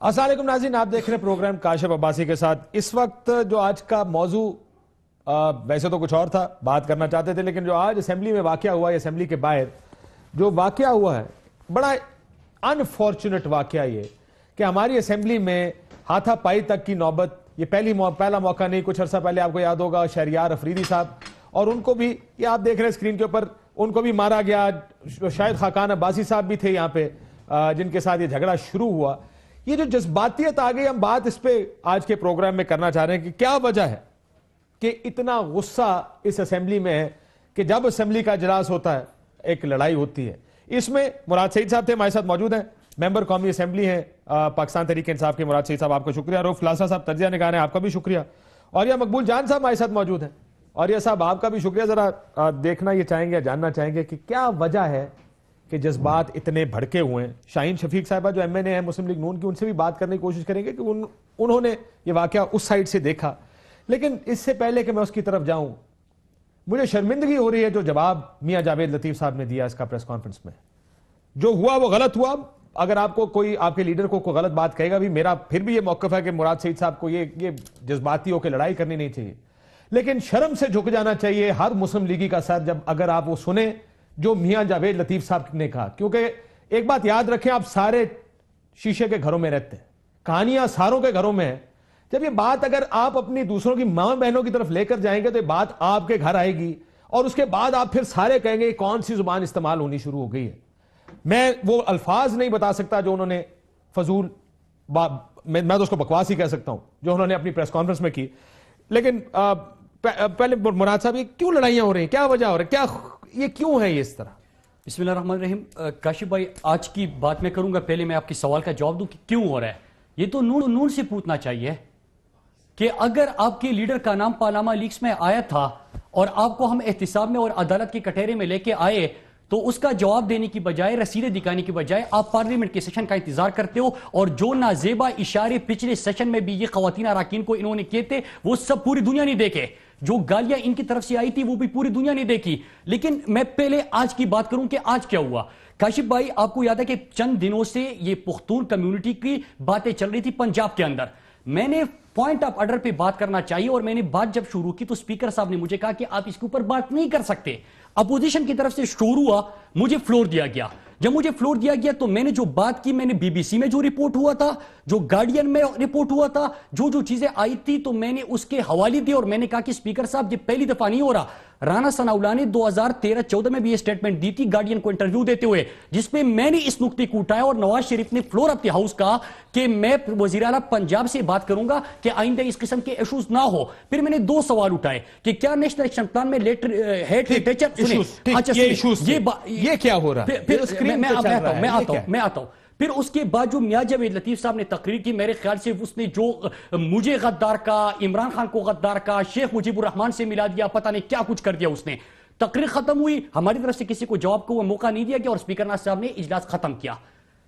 السلام علیکم ناظرین، آپ دیکھ رہے ہیں پروگرام کاشف عباسی کے ساتھ۔ اس وقت جو آج کا موضوع ویسے تو کچھ اور تھا، بات کرنا چاہتے تھے، لیکن جو آج اسمبلی میں واقعہ ہوا ہے، اسمبلی کے باہر جو واقعہ ہوا ہے، بڑا انفارچونیٹ واقعہ یہ کہ ہماری اسمبلی میں ہاتھا پائی تک کی نوبت، یہ پہلا موقع نہیں۔ کچھ عرصہ پہلے آپ کو یاد ہوگا شہریار افریدی صاحب، اور ان کو بھی، یہ آپ دیکھ رہے ہیں اسکرین کے اوپر، ان کو بھی مارا گیا۔ شاید خاقان عباسی صاحب بھی تھے یہاں پہ جن کے ساتھ یہ جھگڑا شروع ہوا۔ یہ جو جذباتیت آ گئی، ہم بات اس پہ آج کے پروگرام میں کرنا چاہ رہے ہیں کہ کیا وجہ ہے کہ اتنا غصہ اس اسمبلی میں ہے کہ جب اسمبلی کا اجلاس ہوتا ہے ایک لڑائی ہوتی ہے۔ اس میں مراد سعید صاحب تھے، ہمارے ساتھ موجود ہیں، ممبر قومی اسمبلی ہیں پاکستان تحریک انصاف کے۔ مراد سعید صاحب آپ کا شکریہ۔ رؤف لاسا صاحب تجزیہ نگار ہیں، آپ کا بھی شکریہ۔ اور یہ مقبول جان صاحب ہمارے ساتھ موجود ہیں، اور یہ صاحب آپ کا بھی شکریہ۔ ذرا دیکھنا یہ چاہیں گے، جاننا چاہیں گے کہ کیا وجہ ہے کہ جذبات اتنے بھڑکے ہوئے ہیں۔ شاہین شفیق صاحبہ جو ایم این اے ہیں مسلم لیگ نون کی، ان سے بھی بات کرنے کی کوشش کریں گے کہ انہوں نے یہ واقعہ اس سائڈ سے دیکھا۔ لیکن اس سے پہلے کہ میں اس کی طرف جاؤں، مجھے شرمندگی ہو رہی ہے جو جواب میاں جاوید لطیف صاحب نے دیا اس کا پریس کانفرنس میں۔ جو ہوا وہ غلط ہوا۔ اگر آپ کو کوئی، آپ کے لیڈر کو کوئی غلط بات کہے گا بھی، میرا پھر بھی یہ موقف ہے کہ مراد سعید صاحب کو یہ جذباتی ہو کے لڑائی کرنی نہیں چاہیے، لیکن شرم سے جھک جانا چاہیے ہر مسلم لیگی کا سر جب اگر آپ وہ سنیں جو میاں جاوید لطیف صاحب نے کہا۔ کیونکہ ایک بات یاد رکھیں، آپ سارے شیشے کے گھروں میں رہتے ہیں، کہانیاں ساروں کے گھروں میں ہیں۔ جب یہ بات اگر آپ اپنی دوسروں کی ماں بہنوں کی طرف لے کر جائیں گے تو یہ بات آپ کے گھر آئے گی، اور اس کے بعد آپ پھر سارے کہیں گے کون سی زبان استعمال ہونی شروع ہو گئی ہے۔ میں وہ الفاظ نہیں بتا سکتا جو انہوں نے فضول، میں تو اس کو بکواس ہی کہہ سکتا ہوں، جو انہوں نے اپنی پریس کانفرنس میں کی۔ لیکن پہلے مراد صاحب، یہ کیوں لڑائیاں ہو رہی ہیں، کیا وجہ ہو رہی ہے، کیا یہ کیوں ہے یہ اس طرح؟ بسم اللہ الرحمن الرحیم۔ کاشف بھائی، آج کی بات میں کروں گا، پہلے میں آپ کی سوال کا جواب دوں کہ کیوں ہو رہا ہے۔ یہ تو نون سے پوچھنا چاہیے کہ اگر آپ کے لیڈر کا نام پارلیمان لیکس میں آیا تھا اور آپ کو ہم احتساب میں اور عدالت کے کٹہرے میں لے کے آئے، تو اس کا جواب دینے کی بجائے، رسیدیں دکھانے کی بجائے آپ پارلیمنٹ کے سیشن کا انتظار کرتے ہو، اور جو نازیبا اشارے پچھلے سیشن میں بھی یہ خواتین اراکین کو انہوں نے کیے تھے وہ سب پوری دنیا نہیں دیکھے، جو گالیاں ان کی طرف سے آئی تھی وہ بھی پوری دنیا نہیں دیکھی۔ لیکن میں پہلے آج کی بات کروں کہ آج کیا ہوا۔ کاشف بھائی، آپ کو یاد ہے کہ چند دنوں سے یہ پختون کمیونٹی کی باتیں چل رہی تھی پنجاب کے اندر۔ میں نے پوائنٹ آف آرڈر پہ بات کرنا چاہیے، اور میں نے بات جب شروع کی تو اسپیکر صاحب نے مجھے کہا کہ آپ اس کے اوپر بات نہیں کر سکتے۔ اپوزیشن کی طرف سے شور ہوا، مجھے فلور دیا گیا۔ جب مجھے فلور دیا گیا تو میں نے جو بات کی، میں نے بی بی سی میں جو رپورٹ ہوا تھا، جو گارڈین میں رپورٹ ہوا تھا، جو چیزیں آئی تھی، تو میں نے اس کے حوالے دی، اور میں نے کہا کہ اسپیکر صاحب یہ پہلی دفعہ نہیں ہو رہا۔ رانا ثناءاللہ نے 2013-14 میں بھی یہ سٹیٹمنٹ دی تھی گارڈین کو انٹرویو دیتے ہوئے، جس پہ میں نے اس نقطے کو اٹھایا، اور نواز شریف نے فلور آف دی ہاؤس کہا کہ میں وزیر اعلیٰ پنجاب سے بات کروں گا کہ آئندہ اس قسم کے ایشوز نہ ہو۔ پھر میں نے دو سوال اٹھائے کہ کیا نیشنل ایکشن پلان میں ہیٹ لٹریچر، یہ کیا ہو رہا ہے؟ میں آتا ہوں۔ پھر اس کے بعد جو میاں جاوید لطیف صاحب نے تقریر کی، میرے خیال سے اس نے جو مجھے غدار کا، عمران خان کو غدار کا، شیخ مجیب الرحمان سے ملا دیا، پتہ نہیں کیا کچھ کر دیا اس نے۔ تقریر ختم ہوئی، ہماری طرف سے کسی کو جواب کو وہ موقع نہیں دیا گیا، اور اسپیکر ناز صاحب نے اجلاس ختم کیا۔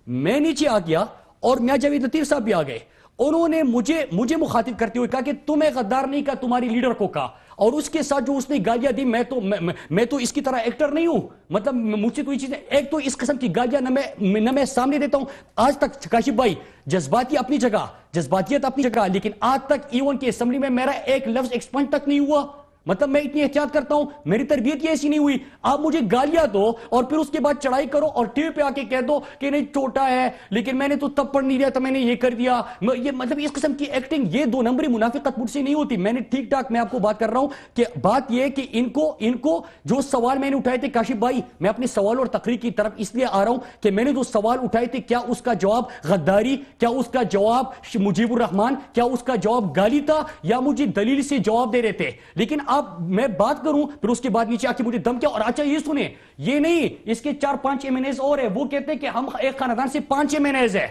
میں نیچے آ گیا اور میاں جاوید لطیف صاحب بھی آ گئے۔ انہوں نے مجھے مخاطب کرتے ہوئے کہا کہ تمہیں غدار نہیں کہا، تمہاری لیڈر کو کہا، اور اس کے ساتھ جو اس نے گالیاں دی، میں تو اس کی طرح ایکٹر نہیں ہوں، مطلب مجھ سے تو یہ چیزیں، ایک تو اس قسم کی گالیاں نہ میں سامنے دیتا ہوں آج تک۔ کاشف بھائی، جذباتی اپنی جگہ، جذباتیت اپنی جگہ، لیکن آج تک ایون کے اسمبلی میں میرا ایک لفظ ایکسپنڈ تک نہیں ہوا۔ مطلب میں اتنی احتیاط کرتا ہوں، میری تربیت یہ ایسی نہیں ہوئی۔ آپ مجھے گالیاں دو اور پھر اس کے بعد چڑھائی کرو اور ٹی وی پہ آ کے کہہ دو کہ نہیں چھوٹا ہے، لیکن میں نے تو تب پڑھ نہیں دیا تھا، میں نے یہ کر دیا۔ یہ مطلب اس قسم کی ایکٹنگ، یہ دو نمبری منافقت مجھ سے نہیں ہوتی۔ میں نے ٹھیک ٹھاک، میں آپ کو بات کر رہا ہوں کہ بات یہ ہے کہ ان کو جو سوال میں نے اٹھائے تھے، کاشف بھائی میں اپنے سوال اور تقریر کی طرف اس لیے آ رہا ہوں کہ میں نے جو سوال اٹھائے تھے، کیا اس کا جواب غداری، کیا اس کا جواب مجیب الرحمان، کیا اس کا جواب گالی تھا، یا مجھے دلیل سے جواب دے رہے تھے؟ لیکن اب میں بات کروں، پھر اس کے بعد نیچے آ کے مجھے دم کیا۔ اور اچھا یہ سنیں، یہ نہیں، اس کے 4-5 ایم این ایز اور ہیں، وہ کہتے ہیں کہ ہم ایک خاندان سے 5 ایم این ایز ہیں،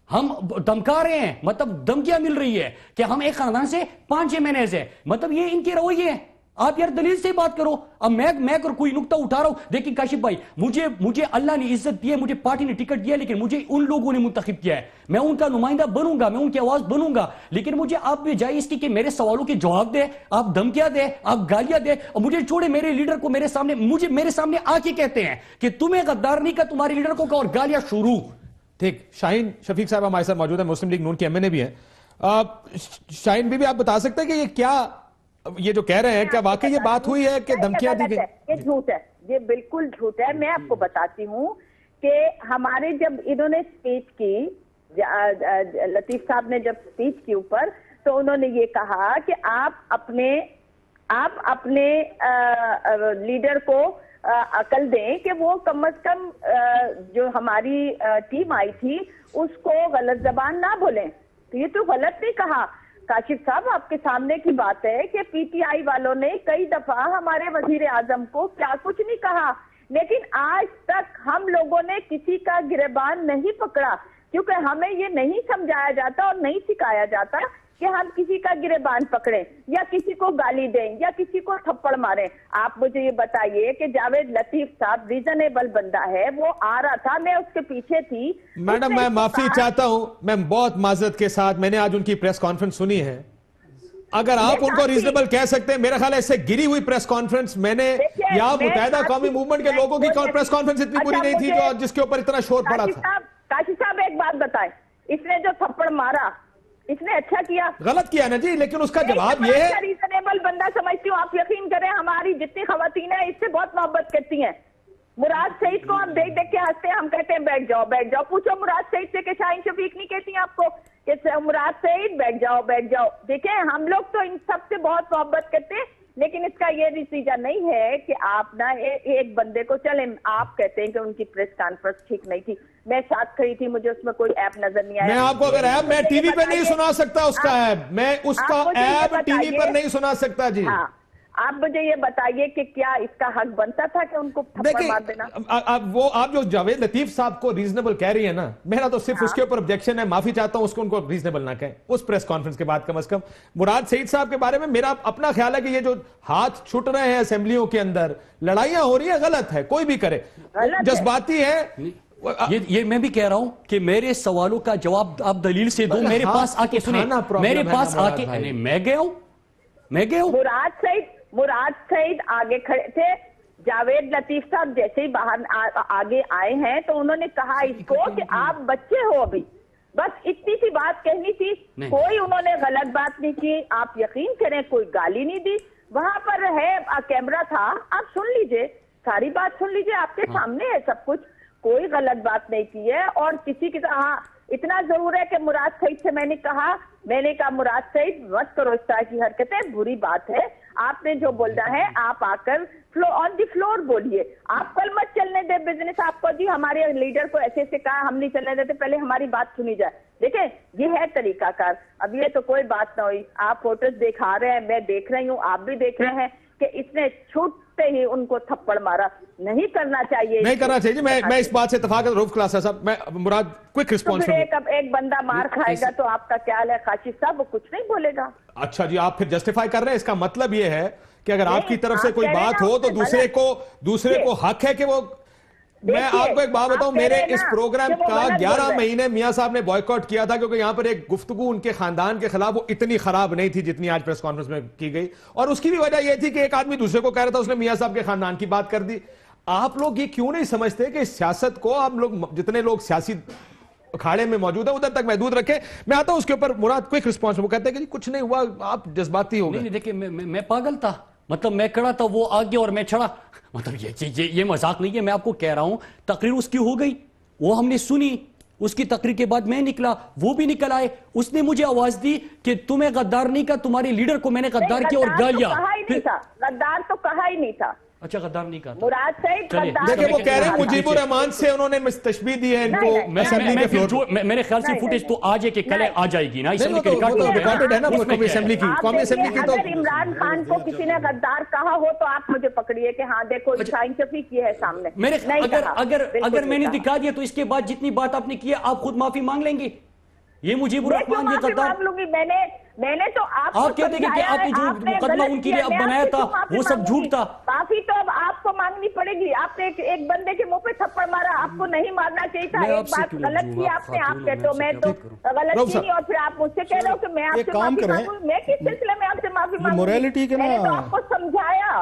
ہم دمکا رہے ہیں، مطلب دمکیاں مل رہی ہے کہ ہم ایک خاندان سے 5 ایم این ایز ہیں۔ مطلب یہ ان کے رویے ہیں۔ آپ یار دلیل سے بات کرو۔ اب میں کوئی نقطہ اٹھا رہا ہوں، دیکھیں کاشف بھائی، مجھے اللہ نے عزت دی ہے، مجھے پارٹی نے ٹکٹ دیا، لیکن مجھے ان لوگوں نے منتخب کیا ہے، میں ان کا نمائندہ بنوں گا، میں ان کی آواز بنوں گا، لیکن مجھے آپ بجائے اس کی کہ میرے سوالوں کے جواب دے، آپ دھمکیاں دے، آپ گالیاں دے، اور مجھے چھوڑے میرے لیڈر کو میرے سامنے آ کے کہتے ہیں کہ تمہیں غدار نہیں کہا، تمہاری لیڈر کو کہا، اور گالیاں شروع۔ ٹھیک. شاہین شفیق صاحب ہمارے ساتھ موجود ہیں, مسلم لیگ نون کے ایم این اے بھی ہیں. شاہین بی آپ بتا سکتے ہیں کہ یہ کیا, یہ جو کہہ رہے ہیں کیا واقعی یہ بات ہوئی ہے کہ دھمکیاں دی گئی؟ یہ جھوٹ ہے, یہ بالکل جھوٹ ہے. میں آپ کو بتاتی ہوں کہ ہمارے جب انہوں نے اسپیچ کی, لطیف صاحب نے جب اسپیچ کی اوپر, تو انہوں نے یہ کہا کہ آپ اپنے لیڈر کو عقل دیں کہ وہ کم از کم جو ہماری ٹیم آئی تھی اس کو غلط زبان نہ بولیں. تو یہ تو غلط نہیں کہا. کاشف صاحب آپ کے سامنے کی بات ہے کہ پی ٹی آئی والوں نے کئی دفعہ ہمارے وزیر اعظم کو کیا کچھ نہیں کہا, لیکن آج تک ہم لوگوں نے کسی کا گریبان نہیں پکڑا, کیونکہ ہمیں یہ نہیں سمجھایا جاتا اور نہیں سکھایا جاتا کہ ہم کسی کا گریبان پکڑیں یا کسی کو گالی دیں یا کسی کو تھپڑ ماریں. آپ مجھے یہ بتائیے کہ جاوید لطیف صاحب ریزنیبل بندہ ہے, وہ آ رہا تھا, میں اس کے پیچھے تھی. میڈم میں معافی چاہتا ہوں, میں بہت معذرت کے ساتھ, میں نے آج ان کی پریس کانفرنس سنی ہے. اگر آپ ان کو ریزنیبل کہہ سکتے ہیں, میرا خیال ہے اس سے گری ہوئی پریس کانفرنس, میں نے یہاں متحدہ قومی موومنٹ کے لوگوں کی پریس کانفرنس اتنی بری نہیں تھی جو جس کے اوپر اتنا شور پڑا تھا. کاشف صاحب ایک بات بتائیں, اس نے جو تھپڑ مارا اس نے اچھا کیا؟ غلط کیا نا جی, لیکن اس کا جواب یہ ہے. ریزنیبل بندہ سمجھتی ہوں. آپ یقین کریں ہماری جتنی خواتین ہیں اس سے بہت محبت کرتی ہیں. مراد سعید کو ہم دیکھ دیکھ کے ہنستے ہیں, ہم کہتے ہیں بیٹھ جاؤ بیٹھ جاؤ. پوچھو مراد سعید سے کہ شاہین شفیق نہیں کہتی آپ کو کہ مراد سعید بیٹھ جاؤ بیٹھ جاؤ. دیکھیں ہم لوگ تو ان سب سے بہت محبت کرتے ہیں, لیکن اس کا یہ نتیجہ نہیں ہے کہ آپ نہ ایک بندے کو, چلیں آپ کہتے ہیں کہ ان کی پریس کانفرنس ٹھیک نہیں تھی, میں ساتھ کھڑی تھی, مجھے اس میں کوئی ایپ نظر نہیں آیا. میں آپ کو اگر ایپ میں ٹی وی پہ نہیں سنا سکتا اس کا ایپ, میں اس کا ایپ ٹی وی پر نہیں سنا سکتا جی. ہاں آپ مجھے یہ بتائیے کہ کیا اس کا حق بنتا تھا کہ ان کو تھپڑ مار دینا؟ وہ آپ جو جاوید لطیف صاحب کو ریزنیبل کہہ رہی ہے نا, میرا تو صرف اس کے اوپر objection ہے, معافی چاہتا ہوں, اس کو ان کو ریزنیبل نہ کہیں اس پریس کانفرنس کے بعد. کم از کم مراد سعید صاحب کے بارے میں میرا اپنا خیال ہے کہ یہ جو ہاتھ چھٹ رہے ہیں اسمبلیوں کے اندر, لڑائیاں ہو رہی ہیں, غلط ہے, کوئی بھی کرے, جذباتی ہے. یہ میں بھی کہہ رہا ہوں کہ میرے سوالوں کا جواب آپ دلیل سے دو. میرے پاس آ کے سنیں, میرے پاس آ کے, میں گیا ہوں. مراد سعید آگے کھڑے تھے, جاوید لطیف صاحب جیسے ہی باہر آگے آئے ہیں تو انہوں نے کہا اس کو کہ آپ بچے ہو ابھی, بس اتنی سی بات کہنی تھی. کوئی انہوں نے غلط بات نہیں کی, آپ یقین کریں کوئی گالی نہیں دی. وہاں پر ہے کیمرہ تھا, آپ سن لیجئے, ساری بات سن لیجئے, آپ کے سامنے ہے سب کچھ. کوئی غلط بات نہیں کی ہے. اور کسی کی ہاں اتنا ضرور ہے کہ مراد سعید سے میں نے کہا مراد سعید مت کرو اس طرح کی حرکتیں, بری بات ہے. آپ نے جو بولنا ہے آپ آ کر آن دی فلور بولیے. آپ کل مت چلنے دے بزنس آپ کو, جی ہمارے لیڈر کو ایسے سے کہا, ہم نہیں چلنے دیتے, پہلے ہماری بات سنی جائے. دیکھیں یہ ہے طریقہ کار. اب یہ تو کوئی بات نہ ہوئی, آپ فوٹوز دکھا رہے ہیں, میں دیکھ رہی ہوں, آپ بھی دیکھ رہے ہیں کہ اس نے چھوٹتے ہی ان کو تھپڑ مارا. نہیں کرنا چاہیے, نہیں کرنا چاہیے. میں اس بات سے اتفاق روف کلاس صاحب, میں مراد کوئک رسپانس. ایک بندہ مار کھائے گا تو آپ کا کیا ہے کاشف صاحب, وہ کچھ نہیں بولے گا. اچھا جی, آپ پھر جسٹیفائی کر رہے ہیں, اس کا مطلب یہ ہے کہ اگر آپ کی طرف سے کوئی بات ہو تو دوسرے کو حق ہے کہ وہ. میں آپ کو ایک بات بتاؤں, میرے اس پروگرام کا 11 مہینے میاں صاحب نے بوائیکاٹ کیا تھا, کیونکہ یہاں پر ایک گفتگو ان کے خاندان کے خلاف وہ اتنی خراب نہیں تھی جتنی آج پریس کانفرنس میں کی گئی, اور اس کی بھی وجہ یہ تھی کہ ایک آدمی دوسرے کو کہہ رہا تھا, اس نے میاں صاحب کے خاندان کی بات کر دی. آپ لوگ یہ کیوں نہیں سمجھتے کہ سیاست کو آپ لوگ, جتنے لوگ سیاسی اکھاڑے میں موجود ہیں, ادھر تک محدود رکھیں. میں آتا ہوں اس کے اوپر مراد کوئک رسپانس. وہ کہتے ہیں کہ کچھ نہیں ہوا, آپ جذباتی ہو گئے. نہیں دیکھیں, میں پاگل تھا, مطلب میں کھڑا تھا, وہ آگے اور میں چھڑا, مطلب یہ مذاق نہیں ہے. میں آپ کو کہہ رہا ہوں تقریر اس کی ہو گئی, وہ ہم نے سنی, اس کی تقریر کے بعد میں نکلا, وہ بھی نکل آئے, اس نے مجھے آواز دی کہ تمہیں غدار نہیں کہا, تمہارے لیڈر کو میں نے غدار کیا اور گالیا. غدار تو کہا ہی نہیں تھا. اچھا غدار نہیں کہا مراد سعید. دیکھیں وہ کہہ رہے ہیں مجیب الرحمان سے انہوں نے تشبیہ دی ہے ان کو. میرے خیال سے فوٹیج تو آج ہے کہ کل آ جائے گی نا, ریکارڈڈ ہے نا قومی اسمبلی کی. قومی اسمبلی کی تو اگر عمران خان کو کسی نے غدار کہا ہو تو آپ مجھے پکڑیے کہ ہاں دیکھو شاہین شفیق یہ ہے سامنے. اگر میں نے دکھا دیا تو اس کے بعد جتنی بات آپ نے کی آپ خود معافی مانگ لیں گے. یہ مجیب الرحمان یہ غدار, میں نے تو آپ کہتے ہیں کہ آپ نے جو مقدمہ ان کے لیے اب بنایا تھا وہ سب جھوٹ تھا. معافی تو اب آپ کو مانگنی پڑے گی. آپ نے ایک بندے کے منہ پہ تھپڑ مارا, آپ کو نہیں مارنا چاہیے تھا. ایک بات غلط کی آپ نے, آپ کہتے ہو میں تو غلط کی نہیں, اور پھر آپ مجھ سے کہہ رہے ہو کہ میں آپ سے معافی مانگوں. میں کس سلسلے میں آپ سے معافی مانگوں؟ میں نے تو آپ کو سمجھایا.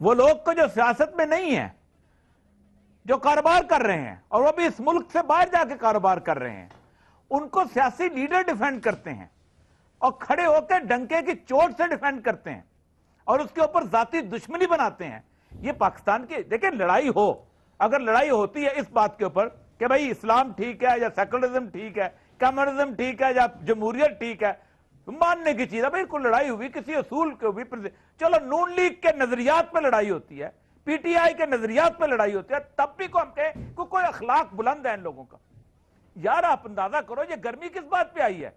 وہ لوگ کو جو سیاست میں نہیں ہیں، جو کاروبار کر رہے ہیں اور وہ بھی اس ملک سے باہر جا کے کاروبار کر رہے ہیں، ان کو سیاسی لیڈر ڈیفینڈ کرتے ہیں اور کھڑے ہو کے ڈنکے کی چوٹ سے ڈیفینڈ کرتے ہیں اور اس کے اوپر ذاتی دشمنی بناتے ہیں. یہ پاکستان کی دیکھیں لڑائی ہو، اگر لڑائی ہوتی ہے اس بات کے اوپر کہ بھائی اسلام ٹھیک ہے یا سیکولرزم ٹھیک ہے، کمیونزم ٹھیک ہے یا جمہوریت ٹھیک ہے، ماننے کی چیز ہے. بھائی کوئی لڑائی ہوئی کسی اصول کے ہوئی، چلو نون لیگ کے نظریات پہ لڑائی ہوتی ہے، پی ٹی آئی کے نظریات پہ لڑائی ہوتی ہے، تب بھی کو ہم کہیں کہ کوئی اخلاق بلند ہے ان لوگوں کا. یار آپ اندازہ کرو یہ گرمی کس بات پہ آئی ہے؟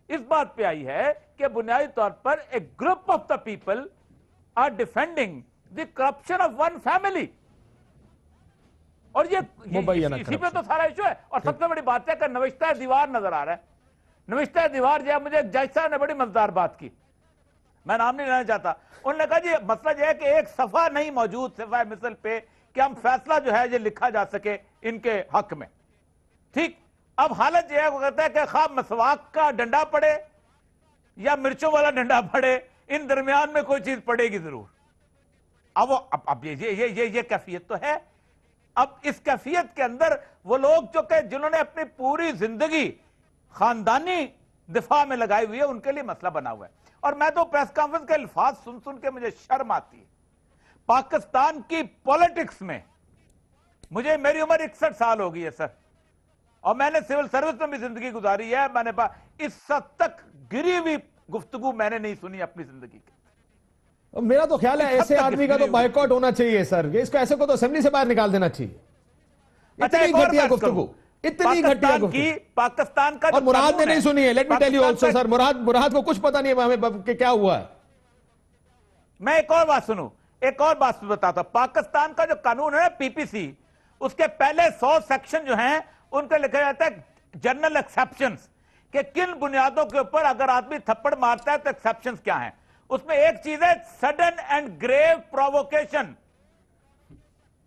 اس بات پہ آئی ہے کہ بنیادی طور پر ایک group of the people are defending the corruption of one family. اور یہ اسی پہ تو سارا ایشو ہے. اور سب سے بڑی بات ہے کہ نوشتہ دیوار نظر آ رہا ہے. نوشتہ دیوار جو ہے، مجھے ایک جج صاحب نے بڑی مزدار بات کی، میں نام نہیں لینا چاہتا. انہوں نے کہا جی مسئلہ یہ ہے کہ ایک صفحہ نہیں موجود صفحہ مثل پہ کہ ہم فیصلہ جو ہے یہ لکھا جا سکے ان کے حق میں. ٹھیک، اب حالت یہ ہے وہ کہتا ہے کہ خواہ مسواک کا ڈنڈا پڑے یا مرچوں والا ڈنڈا پڑے، ان درمیان میں کوئی چیز پڑے گی ضرور. اب یہ کیفیت تو ہے. اب اس کیفیت کے اندر وہ لوگ جو کہ جنہوں نے اپنی پوری زندگی خاندانی دفاع میں لگائی ہوئی ہے، ان کے لیے مسئلہ بنا ہوا ہے. اور میں تو پریس کانفرنس کے الفاظ سن کے مجھے شرم آتی ہے. پاکستان کی پولیٹکس میں میری عمر 61 سال ہو گئی ہے سر، اور میں نے سول سروس میں بھی زندگی گزاری ہے. میں نے اس حد تک گری ہوئی گفتگو میں نے نہیں سنی اپنی زندگی کی. میرا تو خیال ہے ایسے آدمی کا تو بائیکاٹ ہونا چاہیے سر. اس کو ایسے کو تو اسمبلی سے باہر نکال دینا چاہیے. اتنی گھٹیا گفتگو، اتنی گھٹیا گفتگو پاکستان کا. اور مراد نے نہیں سنی ہے. Let me tell you also sir, Murad کو کچھ پتا نہیں ہے ہمیں کہ کیا ہوا ہے. میں ایک اور بات سنوں، ایک اور بات بتاتا ہوں. پاکستان کا جو قانون ہے پی پی سی، اس کے پہلے 100 سیکشن جو ہیں ان پہ لکھا جاتا ہے جنرل ایکسیپشنز، کہ کن بنیادوں کے اوپر اگر آدمی تھپڑ مارتا ہے تو ایکسیپشنز کیا ہیں. اس میں ایک چیز ہے سڈن اینڈ گریو پرووکیشن.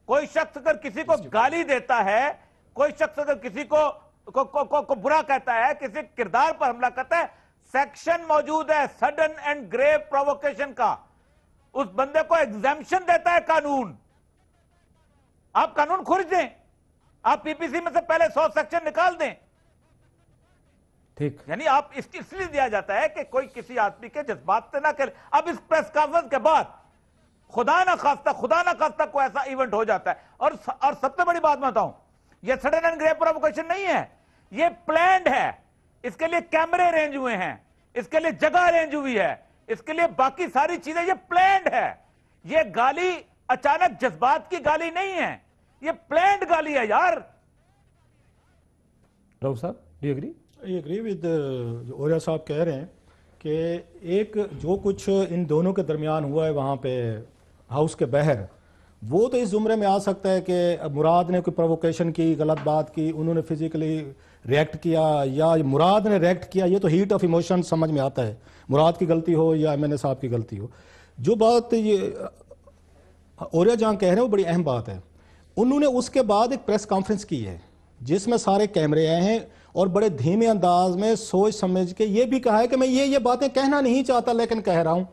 کوئی شخص اگر کسی کو گالی دیتا ہے، کوئی شخص اگر کسی کو برا کہتا ہے، کسی کردار پر حملہ کرتا ہے، سیکشن موجود ہے سڈن اینڈ گریو پرووکیشن کا. اس بندے کو ایگزیمپشن دیتا ہے قانون. آپ قانون کھرچ دیں، آپ پی پی سی میں سے پہلے 100 سیکشن نکال دیں. ٹھیک، یعنی آپ اس لیے دیا جاتا ہے کہ کوئی کسی آدمی کے جذبات سے نہ کرے. اب اس پریس کانفرنس کے بعد خدا نہ خواستہ کوئی ایسا ایونٹ ہو جاتا ہے. اور سب سے بڑی بات میں بتاؤں، یہ سڈن اینڈ گریو پرووکیشن نہیں ہے، یہ پلانڈ ہے. اس کے لیے کیمرے ارینج ہوئے ہیں، اس کے لیے جگہ ارینج ہوئی ہے، اس کے لیے باقی ساری چیزیں. یہ پلانڈ ہے. یہ گالی اچانک جذبات کی گالی نہیں ہے، یہ پلانڈ گالی ہے یار. راؤ صاحب do you agree? I agree with جو اوریا صاحب کہہ رہے ہیں کہ ایک جو کچھ ان دونوں کے درمیان ہوا ہے وہاں پہ ہاؤس کے باہر، وہ تو اس زمرے میں آ سکتا ہے کہ مراد نے کوئی پرووکیشن کی، غلط بات کی، انہوں نے فزیکلی ریئیکٹ کیا یا مراد نے ریئیکٹ کیا. یہ تو ہیٹ آف ایموشن سمجھ میں آتا ہے، مراد کی غلطی ہو یا ایم این اے صاحب کی غلطی ہو. جو بات یہ اوریا جہاں کہہ رہے ہیں وہ بڑی اہم بات ہے. انہوں نے اس کے بعد ایک پریس کانفرنس کی ہے جس میں سارے کیمرے آئے ہیں اور بڑے دھیمے انداز میں سوچ سمجھ کے یہ بھی کہا ہے کہ میں یہ باتیں کہنا نہیں چاہتا لیکن کہہ رہا ہوں.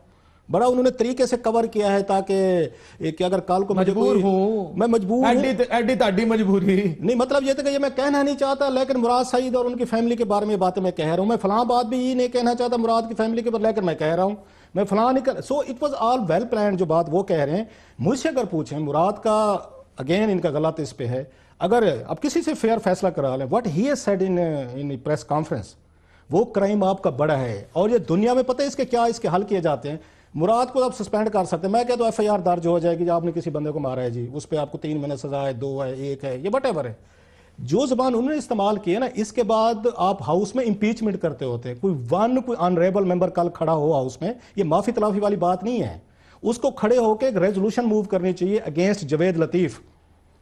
بڑا انہوں نے طریقے سے کور کیا ہے تاکہ کہ اگر کال کو مجبور ہوں، میں مجبور ہوں، ایڈی تاڈی مجبوری نہیں. مطلب یہ تھا کہ یہ میں کہنا نہیں چاہتا لیکن مراد سعید اور ان کی فیملی کے بارے میں باتیں میں کہہ رہا ہوں. میں فلاں بات بھی یہ نہیں کہنا چاہتا مراد کی فیملی کے بارے لیکن میں کہہ رہا ہوں. میں فلاں نہیں کر. So it was all well planned. جو بات وہ کہہ رہے ہیں مجھ سے اگر پوچھیں مراد کا اگین ان کا غلط اس پہ ہے. اگر اب کسی سے فیئر فیصلہ کرا لیں what he has said in press conference, وہ کرائم آپ کا بڑا ہے اور یہ دنیا میں پتہ ہے اس کے حل کیے جاتے ہیں. مراد کو آپ سسپینڈ کر سکتے ہیں. میں کہتا ہوں ایف آئی آر درج ہو جائے گی جب آپ نے کسی بندے کو مارا ہے جی، اس پہ آپ کو 3 مہینے سزا ہے، 2 ہے، 1 ہے، یہ وٹ ایور ہے. جو زبان انہوں نے استعمال کی ہے نا، اس کے بعد آپ ہاؤس میں امپیچمنٹ کرتے ہوتے ہیں. کوئی آنریبل ممبر کل کھڑا ہو ہاؤس میں، یہ معافی تلافی والی بات نہیں ہے. اس کو کھڑے ہو کے ایک ریزولوشن موو کرنی چاہیے اگینسٹ جوید لطیف.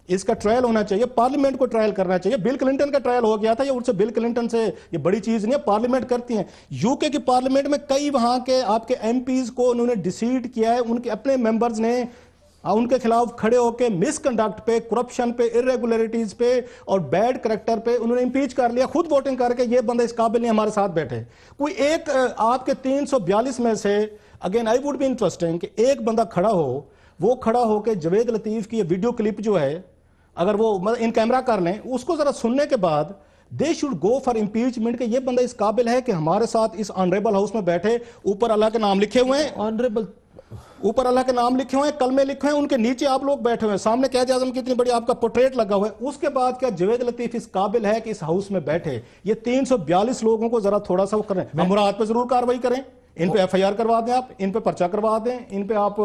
اس کا ٹرائل ہونا چاہیے، پارلیمنٹ کو ٹرائل کرنا چاہیے. بل کلنٹن کا ٹرائل ہو گیا تھا، یہ ان سے بل کلنٹن سے یہ بڑی چیز نہیں ہے. پارلیمنٹ کرتی ہیں. یو کے کی پارلیمنٹ میں کئی وہاں کے آپ کے ایم پیز کو انہوں نے ڈیسیڈ کیا ہے. ان کے اپنے ممبرز نے ان کے خلاف کھڑے ہو کے مس کنڈکٹ پہ، کرپشن پہ، ارریگولیرٹیز پہ اور بیڈ کریکٹر پہ انہوں نے امپیچ کر لیا، خود ووٹنگ کر کے یہ بندہ اس قابل نہیں ہمارے ساتھ بیٹھے. کوئی ایک آپ کے 342 میں سے again I would be interesting کہ ایک بندہ کھڑا ہو وہ کھڑا ہو کے جاوید لطیف کی یہ ویڈیو کلپ جو ہے اگر وہ ان کیمرہ کر لیں اس کو ذرا سننے کے بعد they should go for impeachment کہ یہ بندہ اس قابل ہے کہ ہمارے ساتھ اس آنریبل ہاؤس میں بیٹھے, اوپر اللہ کے نام لکھے ہوئے ہیں, آنریبل اوپر اللہ کے نام لکھے ہوئے ہیں, کلمے لکھے ہیں, ان کے نیچے آپ لوگ بیٹھے ہوئے ہیں, سامنے قائد اعظم کی اتنی بڑی آپ کا پورٹریٹ لگا ہوا ہے. اس کے بعد کیا جاوید لطیف اس قابل ہے کہ اس ہاؤس میں بیٹھے؟ یہ 342 لوگوں کو ذرا تھوڑا سا وہ کریں, مراد پہ ضرور کاروائی کریں, ان پہ ایف آئی آر کروا دیں, آپ ان پہ پرچہ کروا دیں, ان پہ آپ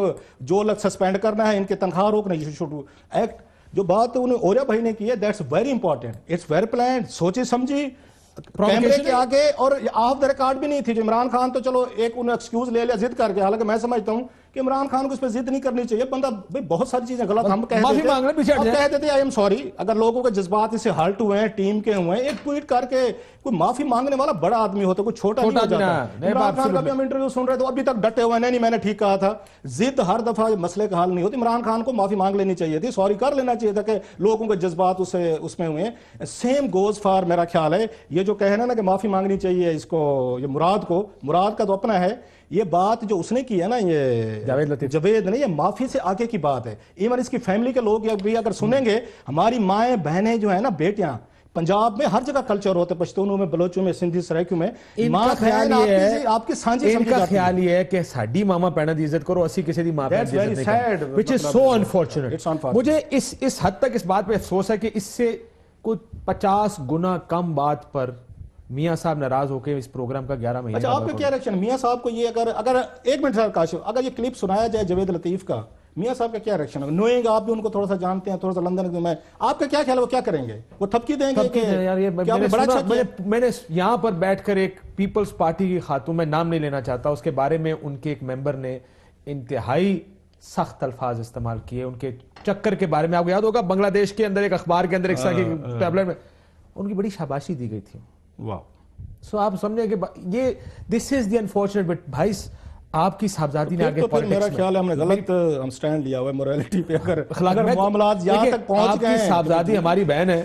جو سسپینڈ کرنا ہے ان کے تنخواہ روکنا, یہ شوڈ ایکٹ. جو بات انہیں اوریا بھائی نے کی ہے that's very important, it's very planned, سوچی سمجھی, کیمرے کے آگے, اور آف دا ریکارڈ بھی نہیں تھی. جو عمران خان تو چلو ایک انہیں ایکسکیوز لے لیا ضد کر کے, حالانکہ میں سمجھتا ہوں کہ عمران خان کو اس پہ ضد نہیں کرنی چاہیے. بندہ بھئی بہت ساری چیزیں غلط ہم کہہ دیتے آئی ایم سوری, اگر لوگوں کے جذبات اس سے ہرٹ ہوئے ہیں, ٹیم کے ہوئے ہیں, ایک ٹویٹ کر کے کوئی معافی مانگنے والا بڑا آدمی ہوتا, کوئی چھوٹا نہیں ہو جاتا. عمران خان کا بھی ہم انٹرویو سن رہے تو ابھی تک ڈٹے ہوئے نہیں میں نے ٹھیک کہا تھا. ضد ہر دفعہ مسئلے کا حل نہیں ہوتی. عمران خان کو معافی مانگ لینی چاہیے تھی, سوری کر لینا چاہیے تھا کہ لوگوں کے جذبات اس میں ہوئے ہیں. سیم گوز فار میرا خیال ہے یہ جو کہنا نا کہ معافی مانگنی چاہیے اس کو, یہ مراد کا تو اپنا ہے. یہ بات جو اس نے کی ہے نا یہ جاوید نے, یہ معافی سے آگے کی بات ہے. ایون اس کی فیملی کے لوگ بھی اگر سنیں گے, ہماری مائیں بہنیں جو ہیں نا, بیٹیاں, پنجاب میں ہر جگہ کلچر ہوتے, پشتونوں میں, بلوچوں میں, سندھی سرائکیوں میں, ماں آپ کی سانجی سمجھی جاتی ہے. ان کا خیال یہ ہے کہ ساڈی ماما پینا دی عزت کرو, اسی کسی دی ماں پینا دی عزت نہیں کرو, which is so unfortunate. مجھے اس حد تک اس بات پہ افسوس ہے کہ اس سے کچھ 50 گنا کم بات پر میاں صاحب ناراض ہو کے اس پروگرام کا 11 مہینے. اچھا آپ کا کیا ریئیکشن میاں صاحب کو, یہ اگر ایک منٹ سر کاشف, اگر یہ کلپ سنایا جائے جاوید لطیف کا, میاں صاحب کا کیا ریئیکشن ہے؟ نوئنگ آپ بھی ان کو تھوڑا سا جانتے ہیں, تھوڑا سا لندن میں, آپ کا کیا خیال ہے وہ کیا کریں گے؟ وہ تھپکی دیں گے؟ میں نے یہاں پر بیٹھ کر ایک پیپلز پارٹی کی خاتون, میں نام نہیں لینا چاہتا, اس کے بارے میں ان کے ایک ممبر نے انتہائی سخت الفاظ استعمال کیے ان کے چکر کے بارے میں. آپ کو یاد ہوگا بنگلہ دیش کے اندر ایک اخبار کے اندر ایک ٹیبلٹ میں ان کی بڑی شاباشی دی گئی تھی. واہ. سو آپ سمجھیں کہ یہ دس از دی انفارچونیٹ, بٹ بھائی آپ کی صاحبزادی نے آگے پھر میرا خیال ہے ہم نے غلط ہم سٹینڈ لیا ہوا ہے موریلٹی پہ. اگر معاملات یہاں تک پہنچ گئے ہیں, آپ کی صاحبزادی ہماری بہن ہے,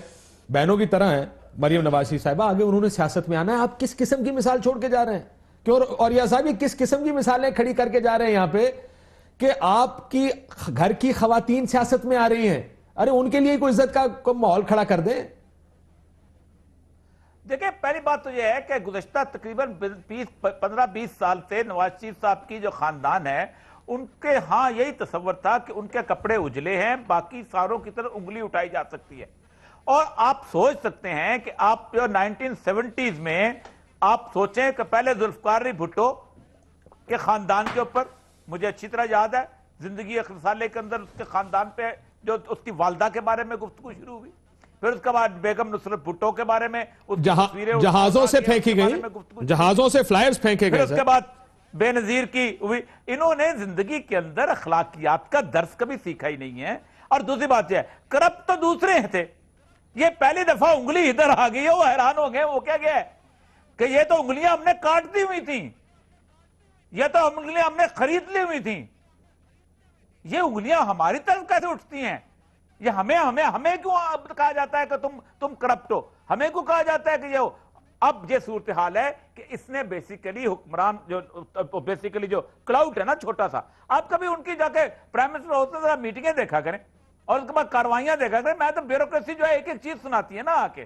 بہنوں کی طرح ہیں مریم نواز صاحبہ, آگے انہوں نے سیاست میں آنا ہے. آپ کس قسم کی مثال چھوڑ کے جا رہے ہیں؟ اور یہ صاحب کس قسم کی مثالیں کھڑی کر کے جا رہے ہیں یہاں پہ کہ آپ کی گھر کی خواتین سیاست میں آ رہی ہیں؟ ارے ان کے لیے کوئی عزت کا ماحول کھڑا کر دیں. دیکھیں پہلی بات تو یہ ہے کہ گزشتہ تقریباً 15-20 سال سے نواز شریف صاحب کی جو خاندان ہے ان کے ہاں یہی تصور تھا کہ ان کے کپڑے اجلے ہیں, باقی ساروں کی طرف انگلی اٹھائی جا سکتی ہے. اور آپ سوچ سکتے ہیں کہ آپ جو 1970s میں آپ سوچیں کہ پہلے ذوالفقار علی بھٹو کے خاندان کے اوپر مجھے اچھی طرح یاد ہے, زندگی ایک رسالے کے اندر اس کے خاندان پہ جو اس کی والدہ کے بارے میں گفتگو شروع ہوئی, پھر اس کے بعد بیگم نصرت بھٹو کے بارے میں جہازوں سے پھینکی گئی, جہازوں سے فلائرز پھینکے گئے, پھر اس کے بعد بے نظیر کی ہوئی. انہوں نے زندگی کے اندر اخلاقیات کا درس کبھی سیکھا ہی نہیں ہے. اور دوسری بات یہ ہے, کرپٹ تو دوسرے تھے, یہ پہلی دفعہ انگلی ادھر آ گئی ہے, وہ حیران ہو گئے. وہ کیا گیا ہے کہ یہ تو انگلیاں ہم نے کاٹ دی ہوئی تھیں, یہ تو انگلیاں ہم نے خرید لی ہوئی تھیں, یہ انگلیاں ہماری طرف کیسے اٹھتی ہیں؟ یہ ہمیں کیوں کہا جاتا ہے کہ تم کرپٹ ہو؟ ہمیں کیوں کہا جاتا ہے کہ یہ ہو؟ اب یہ صورتحال ہے کہ اس نے بیسیکلی حکمران جو کلاؤٹ ہے نا چھوٹا سا, آپ کبھی ان کی جا کے پرائم منسٹر ہوتے ذرا میٹنگیں دیکھا کریں اور اس کے بعد کاروائیاں دیکھا کریں. میں تو بیوروکریسی جو ہے ایک ایک چیز سناتی ہے نا آ کے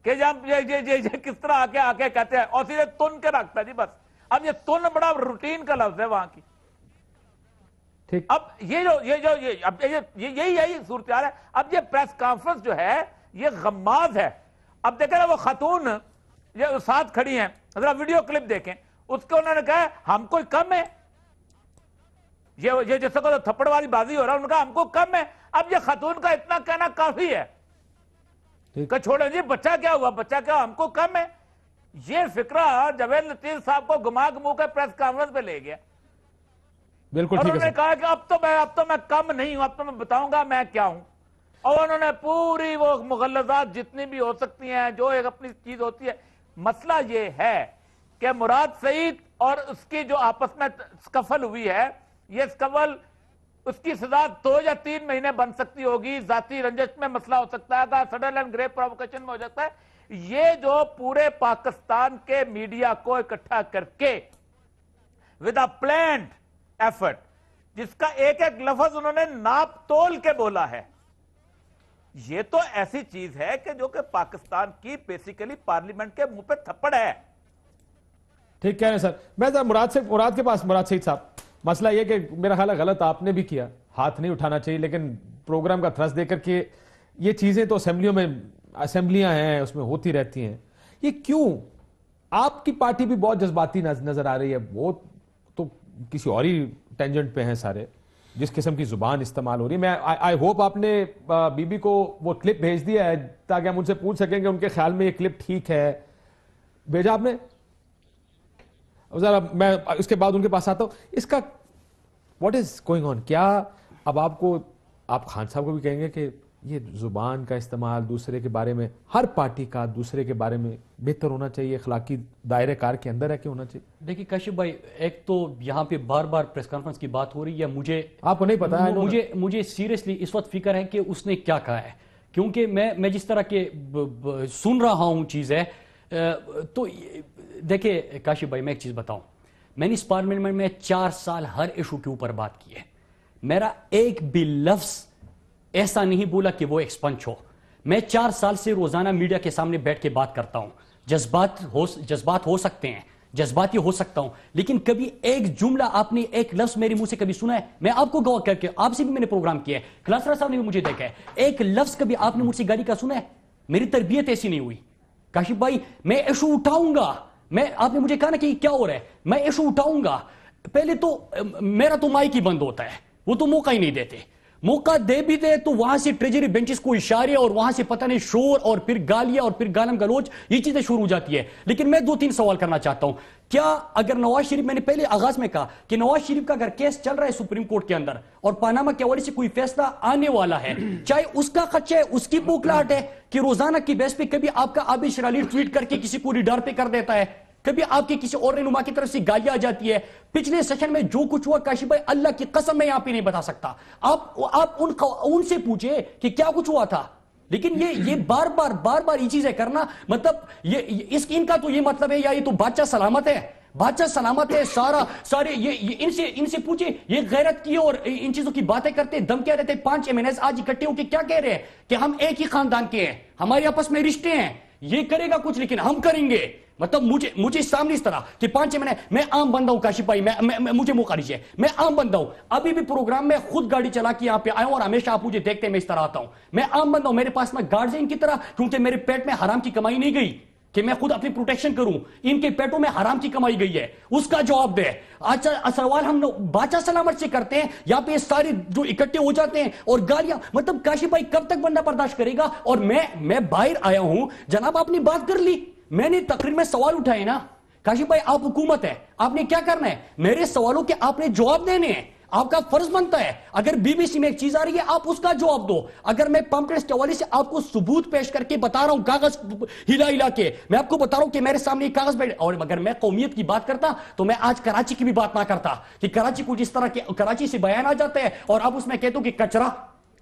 کہ جب یہ کس طرح آ کے کہتے ہیں اور سیدھے تن کے رکھتا ہے جی بس. اب یہ تن بڑا روٹین کا لفظ ہے وہاں کی. اب یہی صورتحال ہے. اب یہ پریس کانفرنس جو ہے یہ غماز ہے. اب دیکھیں نا وہ خاتون یہ ساتھ کھڑی ہیں, ذرا ویڈیو کلپ دیکھیں, اس کو انہوں نے کہا ہم کوئی کم ہے, یہ جیسے کو تھپڑ والی بازی ہو رہا ہے, انہوں نے کہا ہم کو کم ہے. اب یہ خاتون کا اتنا کہنا کافی ہے کہ چھوڑیں جی بچہ کیا ہوا, بچہ کیا ہم کو کم ہے. یہ فکرہ جاوید لطیف صاحب کو گما کے پریس کانفرنس پہ لے گیا. بالکل اور انہوں نے کہا کہ اب تو میں کم نہیں ہوں, اب تو میں بتاؤں گا میں کیا ہوں. اور انہوں نے پوری وہ مغلظات جتنی بھی ہو سکتی ہیں جو ایک اپنی چیز ہوتی ہے. مسئلہ یہ ہے کہ مراد سعید اور اس کی جو آپس میں سکفل ہوئی ہے, یہ سکفل اس کی سزا 2 یا 3 مہینے بن سکتی ہوگی, ذاتی رنجش میں مسئلہ ہو سکتا ہے, سڈن اینڈ گریو پرووکیشن میں ہو سکتا ہے. یہ جو پورے پاکستان کے میڈیا کو اکٹھا کر کے ود اے پلانڈ ایفرٹ جس کا ایک ایک لفظ انہوں نے ناپ تول کے بولا ہے. یہ تو ایسی چیز ہے کہ جو کہ پاکستان کی بیسیکلی پارلیمنٹ کے منہ پہ تھپڑ ہے. ٹھیک کہہ رہے ہیں سر. میں مراد کے پاس مراد سعید صاحب مسئلہ یہ کہ میرا خیال ہے غلط آپ نے بھی کیا, ہاتھ نہیں اٹھانا چاہیے, لیکن پروگرام کا تھرس دے کر کے یہ چیزیں تو اسمبلیاں ہیں اس میں ہوتی رہتی ہیں. یہ کیوں؟ آپ کی پارٹی بھی بہت جذباتی نظر آ رہی ہے, وہ تو کسی اور ہی ٹینجنٹ پہ ہیں سارے, جس قسم کی زبان استعمال ہو رہی ہے. میں آئی ہوپ آپ نے بی بی کو وہ کلپ بھیج دیا ہے تاکہ ہم ان سے پوچھ سکیں کہ ان کے خیال میں یہ کلپ ٹھیک ہے. بھیجا آپ نے؟ ذرا میں اس کے بعد ان کے پاس آتا ہوں. اس کا واٹ از گوئنگ آن؟ کیا اب آپ خان صاحب کو بھی کہیں گے کہ یہ زبان کا استعمال دوسرے کے بارے میں, ہر پارٹی کا دوسرے کے بارے میں بہتر ہونا چاہیے, اخلاقی دائرے کار کے اندر ہے کہ ہونا چاہیے؟ دیکھیے کاشف بھائی, ایک تو یہاں پہ بار بار پریس کانفرنس کی بات ہو رہی ہے, مجھے آپ کو نہیں پتا ہے, مجھے سیریسلی اس وقت فکر ہے کہ اس نے کیا کہا ہے, کیونکہ میں جس طرح کے سن رہا ہوں چیز ہے. تو دیکھیں کاشف بھائی, میں ایک چیز بتاؤں, میں نے اس پارلیمنٹ میں 4 سال ہر ایشو کے اوپر بات کی ہے, میرا ایک بھی لفظ ایسا نہیں بولا کہ وہ ایکسپنچ ہو. میں 4 سال سے روزانہ میڈیا کے سامنے بیٹھ کے بات کرتا ہوں. جذبات ہو سکتے ہیں, جذباتی ہو سکتا ہوں, لیکن کبھی ایک جملہ آپ نے ایک لفظ میرے منہ سے کبھی سنا ہے؟ میں آپ کو گواہ کر کے, آپ سے بھی میں نے پروگرام کیا ہے, کلاسرا صاحب نے بھی مجھے دیکھا ہے, ایک لفظ کبھی آپ نے مجھ سے گالی کا سنا ہے؟ میری تربیت ایسی نہیں ہوئی. کاشف بھائی میں ایشو اٹھاؤں گا, آپ نے مجھے کہا نا کہ کیا ہو رہا ہے, میں ایشو اٹھاؤں گا. پہلے تو میرا تو مائک ہی بند ہوتا ہے, وہ تو موقع ہی نہیں دیتے. موقع دے بھی دے تو وہاں سے ٹریجری بینچز کو اشارے اور وہاں سے پتہ نہیں شور اور پھر گالیاں اور پھر گالم گلوچ, یہ چیزیں شروع ہو جاتی ہے. لیکن میں 2-3 سوال کرنا چاہتا ہوں. کیا اگر نواز شریف, میں نے پہلے آغاز میں کہا کہ نواز شریف کا اگر کیس چل رہا ہے سپریم کورٹ کے اندر اور پاناما کے حوالے سے کوئی فیصلہ آنے والا ہے, چاہے اس کا خدشہ ہے, اس کی بوکھلاہٹ ہے کہ روزانہ کی بیس پہ کبھی آپ کا عابد شرالی ٹویٹ کر کے کسی کو ریڈار پہ کر دیتا ہے, کبھی آپ کی کسی اور رہنما کی طرف سے گالیاں آ جاتی ہے. پچھلے سیشن میں جو کچھ ہوا کاشف بھائی, اللہ کی قسم میں یہاں پہ نہیں بتا سکتا. آپ ان سے پوچھے کہ کیا کچھ ہوا تھا. لیکن یہ بار بار یہ چیزیں کرنا, مطلب ان کا تو یہ مطلب ہے یا یہ تو بادشاہ سلامت ہے, بادشاہ سلامت ہے سارے ان سے پوچھے, یہ غیرت کی اور ان چیزوں کی باتیں کرتے, دھمکیاں دیتے. 5 MNAs آج اکٹھے ہو کے کیا کہہ رہے ہیں کہ ہم ایک ہی خاندان کے ہیں, ہمارے آپس میں رشتے ہیں, یہ کرے گا کچھ لیکن ہم کریں گے. مطلب مجھے سامنے اس طرح کہ 5 مہینے, میں عام بندہ ہوں کاشف بھائی, مجھے موقع دیجیے, میں عام بندہ ہوں. ابھی بھی پروگرام میں خود گاڑی چلا کے یہاں پہ آیا ہوں اور ہمیشہ آپ مجھے دیکھتے ہیں میں اس طرح آتا ہوں. میں عام بندہ ہوں, میرے پاس میں گارڈز ہیں ان کی طرح, کیونکہ میرے پیٹ میں حرام کی کمائی نہیں گئی کہ میں خود اپنی پروٹیکشن کروں. ان کے پیٹوں میں حرام کی کمائی گئی ہے, اس کا جواب دے. اچھا سوال ہم بادشاہ سلامت سے کرتے ہیں, یہاں پہ سارے جو اکٹھے ہو جاتے ہیں اور گالیاں, مطلب کاشف بھائی کب تک بندہ برداشت کرے گا؟ اور میں باہر آیا ہوں جناب, آپ نے بات کر لی, میں نے تقریر میں سوال اٹھائے نا. کاشف بھائی آپ حکومت ہے, آپ نے کیا کرنا ہے؟ میرے سوالوں کے آپ نے جواب دینے ہیں, آپ کا فرض بنتا ہے. اگر بی بی سی میں ایک چیز آ رہی ہے آپ اس کا جواب دو. اگر میں پمپ ٹیسٹ کے حوالے سے آپ کو ثبوت پیش کر کے بتا رہا ہوں, کاغذ ہلا کے میں آپ کو بتا رہا ہوں کہ میرے سامنے یہ کاغذ بیٹھے, اور اگر میں قومیت کی بات کرتا تو میں آج کراچی کی بھی بات نہ کرتا کہ کراچی کو جس طرح کے کراچی سے بیان آ جاتا ہے اور آپ اس میں کہتے ہو کہ کچرا,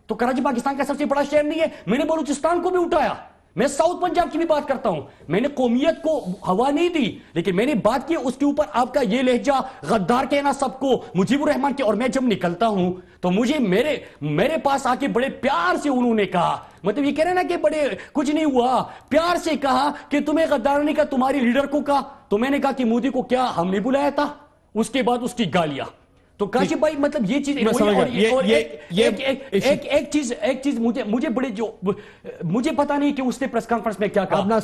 تو کراچی پاکستان کا سب سے بڑا شہر نہیں ہے. میں نے بلوچستان کو بھی اٹھایا, میں ساؤتھ پنجاب کی بھی بات کرتا ہوں. میں نے قومیت کو ہوا نہیں دی, لیکن میں نے بات کی اس کے اوپر آپ کا یہ لہجہ غدار کہنا سب کو, مجیب الرحمان کے. اور میں جب نکلتا ہوں تو مجھے میرے پاس آ کے بڑے پیار سے انہوں نے کہا, مطلب یہ کہہ رہے نا کہ بڑے کچھ نہیں ہوا, پیار سے کہا کہ تمہیں غدار نہیں کہا, تمہاری لیڈر کو کہا. تو میں نے کہا کہ مودی کو کیا ہم نے بلایا تھا؟ اس کے بعد اس کی گالیاں. تو کاشف بھائی مطلب یہ چیز, ایک چیز مجھے بڑے جو مجھے پتا نہیں کہ اس نے پریس کانفرنس میں کیا کہا,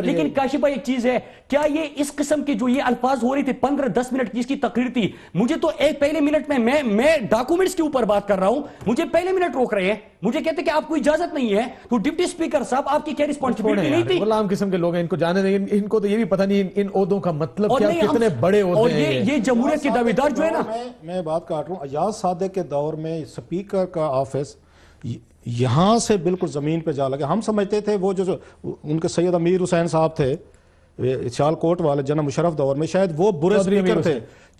لیکن کاشف بھائی ایک چیز ہے, کیا یہ اس قسم کے جو یہ الفاظ ہو رہے تھے 15-10 منٹ کی اس کی تقریر تھی, مجھے تو ایک پہلے منٹ میں ڈاکومنٹس کے اوپر بات کر رہا ہوں, مجھے پہلے منٹ روک رہے ہیں, مجھے کہتے کہ آپ کو اجازت نہیں ہے. تو ڈپٹی اسپیکر صاحب آپ کی کیا رسپانسبلٹی نہیں تھی؟ غلام قسم کے لوگ ہیں, ان کو جانے نہیں, ان کو تو یہ بھی پتہ نہیں ان عہدوں کا مطلب کیا, کتنے بڑے عہدے ہیں. اور یہ جمہوریت کے دعویدار جو ہے نا, میں بات کاٹ رہا ہوں, ایاز صادق کے دور میں سپیکر کا آفس یہاں سے بالکل زمین پہ جا لگا. ہم سمجھتے تھے وہ جو ان کے سید امیر حسین صاحب تھے سیال کوٹ والے جناب مشرف دور میں, شاید وہ برے سپیکر تھے.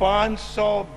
500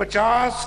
50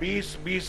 20-20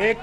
1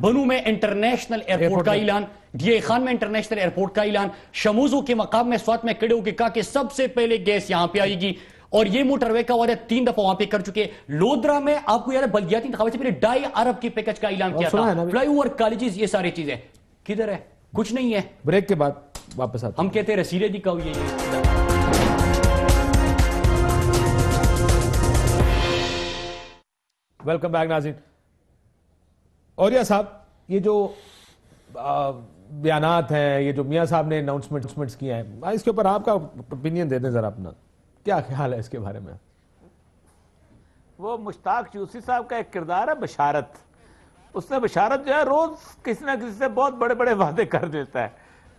بنو میں انٹرنیشنل ایئرپورٹ کا اعلان, ڈی اے خان میں انٹرنیشنل ایئرپورٹ کا اعلان, شموزو کے مقام میں سوات میں کھڑے ہو کے کہا کہ سب سے پہلے گیس یہاں پہ آئے گی, اور یہ موٹر وے کا وعدہ 3 دفعہ وہاں پہ کر چکے. لودرا میں آپ کو یاد ہے بلدیاتی انتخابات سے پہلے 2.5 ارب کی پیکج کا اعلان کیا تھا, فلائی اوور, کالجز, یہ ساری چیزیں کدھر ہے؟ کچھ نہیں ہے. بریک کے بعد واپس آتے ہم کہتے ہیں رسیدیں دکھا ہوئی ہے. ویلکم بیک ناظرین. اوریا صاحب, یہ جو بیانات ہیں, یہ جو میاں صاحب نے اناؤنسمنٹس کیے ہیں, اس کے اوپر آپ کا اوپینین دے دیں ذرا اپنا, کیا خیال ہے اس کے بارے میں؟ وہ مشتاق یوسی صاحب کا ایک کردار ہے بشارت. اس نے بشارت جو ہے روز کسی نہ کسی سے بہت بڑے بڑے وعدے کر دیتا ہے.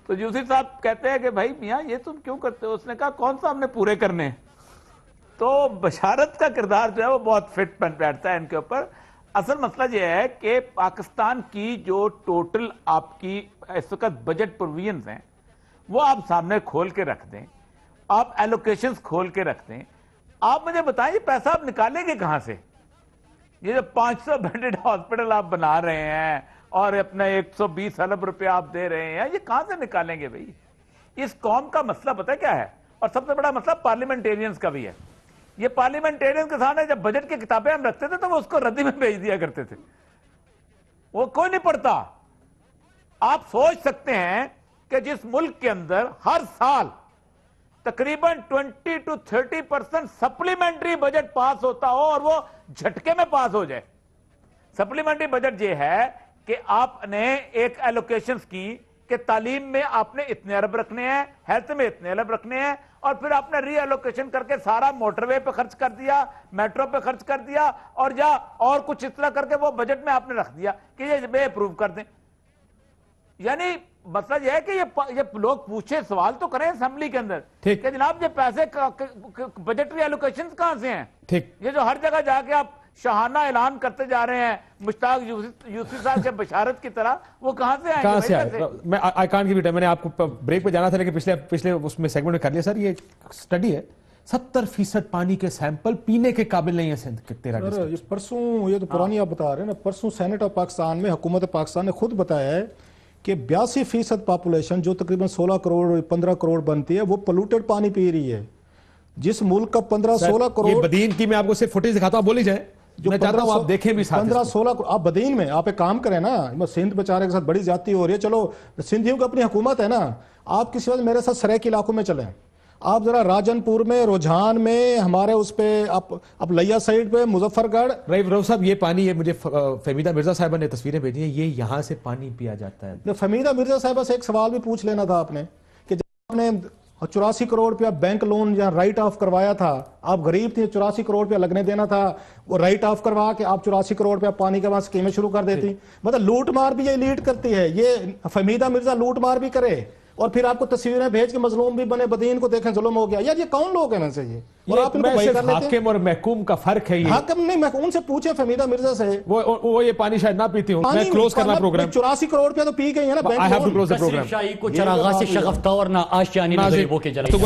تو یوسی صاحب کہتے ہیں کہ بھائی میاں یہ تم کیوں کرتے ہو؟ اس نے کہا کون سا ہم نے پورے کرنے ہیں. تو بشارت کا کردار جو ہے وہ بہت فٹ بیٹھتا ہے ان کے اوپر. اصل مسئلہ یہ ہے کہ پاکستان کی جو ٹوٹل آپ کی اس وقت بجٹ پروویژنز ہیں وہ آپ سامنے کھول کے رکھ دیں, آپ ایلوکیشنز کھول کے رکھ دیں. آپ مجھے بتائیں یہ پیسہ آپ نکالیں گے کہاں سے؟ یہ جو 500 بیڈڈ ہاسپٹل آپ بنا رہے ہیں اور اپنا 120 ارب روپے آپ دے رہے ہیں, یہ کہاں سے نکالیں گے بھائی؟ اس قوم کا مسئلہ پتہ کیا ہے؟ اور سب سے بڑا مسئلہ پارلیمنٹیرینز کا بھی ہے. یہ پارلیمنٹیرین کے سامنے جب بجٹ کی کتابیں ہم رکھتے تھے تو وہ اس کو ردی میں بھیج دیا کرتے تھے, وہ کوئی نہیں پڑھتا. آپ سوچ سکتے ہیں کہ جس ملک کے اندر ہر سال تقریباً 20 to 30% سپلیمنٹری بجٹ پاس ہوتا ہو اور وہ جھٹکے میں پاس ہو جائے. سپلیمنٹری بجٹ یہ ہے کہ آپ نے ایک ایلوکیشنز کی کہ تعلیم میں آپ نے اتنے ارب رکھنے ہیں, ہیلتھ میں اتنے ارب رکھنے ہیں, اور پھر آپ نے ری ایلوکیشن کر کے سارا موٹر وے پہ خرچ کر دیا, میٹرو پہ خرچ کر دیا, اور کچھ اس طرح کر کے وہ بجٹ میں آپ نے رکھ دیا کہ یہ بے اپروو کر دیں. یعنی مسئلہ یہ ہے کہ یہ لوگ پوچھے, سوال تو کریں اسمبلی کے اندر کہ جناب یہ پیسے بجٹری ایلوکیشن کہاں سے ہیں؟ یہ جو ہر جگہ جا کے آپ شاہانہ اعلان کرتے جا رہے ہیں مشتاق یوسی صاحب کے بشارت کی طرح, وہ کہاں سے آئیں گے؟ کہاں سے آئے؟ میں آئی کانٹ گیو اٹ. میں نے آپ کو بریک پہ جانا تھا لیکن پچھلے اس میں سیگمنٹ میں کر لیا. سر یہ سٹڈی ہے 70% پانی کے سیمپل پینے کے قابل نہیں ہے سندھ کے 13 ڈسٹرکٹ. پرسوں, یہ تو پرانی آپ بتا رہے ہیں نا, پرسوں سینٹ آف پاکستان میں حکومت پاکستان نے خود بتایا ہے کہ 82% پاپولیشن جو تقریباً 16 کروڑ 15 کروڑ بنتی ہے وہ پولوٹڈ پانی پی رہی ہے. جس ملک کا 15-16 کروڑ, یہ بدین کی میں آپ کو صرف فوٹیج دکھاتا ہوں, بولی جائے, میں چاہتا ہوں آپ دیکھیں بھی ساتھ. 15-16 کروڑ آپ بدین میں آپ ایک کام کریں نا, سندھ بیچارے کے ساتھ بڑی زیادتی ہو رہی ہے. چلو سندھیوں کی اپنی حکومت ہے نا, آپ کسی وقت میرے ساتھ سریک علاقوں میں چلیں, آپ ذرا راجن پور میں, رجحان میں, ہمارے اس پہ اب لیا سائیڈ پہ, مظفر گڑھ. رؤف صاحب یہ پانی, یہ مجھے فہمیدہ مرزا صاحبہ نے تصویریں بھیجی ہیں, یہ یہاں سے پانی پیا جاتا ہے. فہمیدہ مرزا صاحبہ سے ایک سوال بھی پوچھ لینا تھا آپ نے کہ جب آپ نے 84 کروڑ روپیہ بینک لون یا رائٹ آف کروایا تھا, آپ غریب تھے, 84 کروڑ روپیہ لگنے دینا تھا, وہ رائٹ آف کروا کے آپ 84 کروڑ روپیہ پانی کے بعد اسکیمیں شروع کر دیتی. مطلب لوٹ مار بھی یہ لیڈ کرتی ہے, یہ فہمیدہ مرزا لوٹ مار بھی کرے اور پھر آپ کو تصویریں بھیج کے مظلوم بھی بنے, بدین کو دیکھیں ظلم ہو گیا. یار یہ کون لوگ ہیں ویسے؟ یہ اور آپ ان کو بھائی کر لیتے ہیں. حاکم اور محکوم کا فرق ہے. یہ حاکم نہیں, ان سے پوچھیں فہمیدہ مرزا سے, وہ یہ پانی شاید نہ پیتی ہوں. میں کلوز کرنا پروگرام. 84 کروڑ روپیہ تو پی گئی ہے نا. I have to close the program. شاہی کو چراغاں سے شغف تھا اور نہ آشیانی نظر وہ کے جلا.